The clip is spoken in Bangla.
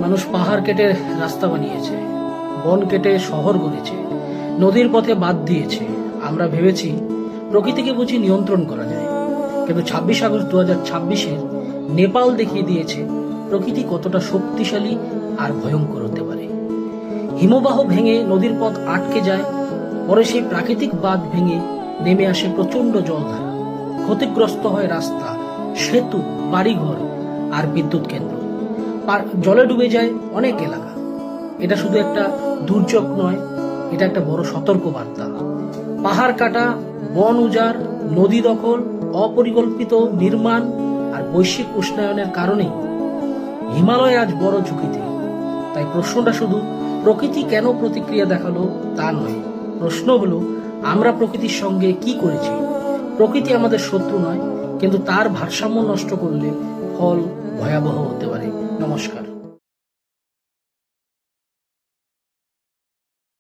মানুষ পাহাড় কেটে রাস্তা বানিয়েছে, বন কেটে শহর গড়েছে, নদীর পথে বাঁধ দিয়েছে। আমরা ভেবেছি প্রকৃতিকে বুঝি নিয়ন্ত্রণ করা যায়, কিন্তু 26 আগস্ট 2026-এর নেপাল দেখিয়ে দিয়েছে প্রকৃতি কতটা শক্তিশালী আর ভয়ঙ্কর হতে পারে। হিমবাহ ভেঙে নদীর পথ আটকে যায়, পরে সেই প্রাকৃতিক বাঁধ ভেঙে নেমে আসে প্রচন্ড জলধারা। ক্ষতিগ্রস্ত হয় রাস্তা, সেতু, বাড়িঘর আর বিদ্যুৎ কেন্দ্র। জলে ডুবে যায় অনেক এলাকা। এটা শুধু একটা দুর্যোগ নয়, এটা একটা বড় সতর্ক বার্তা। পাহাড় কাটা, বন উজাড়, নদী দখল, অপরিকল্পিত নির্মাণ আর বৈশ্বিক উষ্ণায়নের কারণেই হিমালয় আজ বড় ঝুঁকিতে। তাই প্রশ্নটা শুধু প্রকৃতি কেন প্রতিক্রিয়া দেখালো তা নয়, প্রশ্ন হলো আমরা প্রকৃতির সঙ্গে কি করেছি। প্রকৃতি আমাদের শত্রু নয়, কিন্তু তার ভারসাম্য নষ্ট করলে ফল ভয়াবহ হতে পারে। নমস্কার।